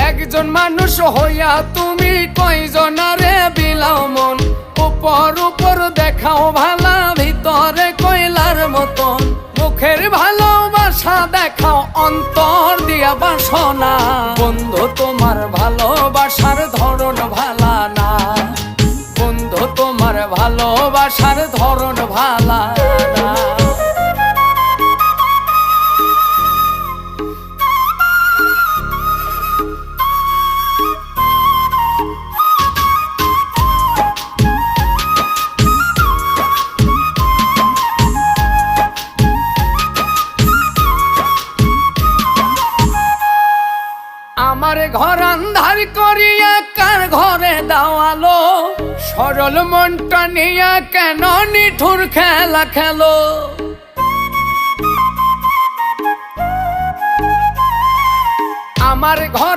একজন মানুষ হইয়া তুমি কয়জনারে বিলাও মন, উপর উপর দেখাও ভালা, ভিতরে কয়লার মতন। মুখের ভালোবাসা দেখাও, অন্তর দিয়া বাসনা। বন্ধু তোমার ভালোবাসার ধরন ভালা না, বন্ধু তোমার ভালোবাসার ধরন ভালা না। আমার ঘর আন্ধার করিয়া কার ঘরে দাওয়ালো, সরল মনটা নিয়া কেন নিঠুর খেলা খেলো। আমার ঘর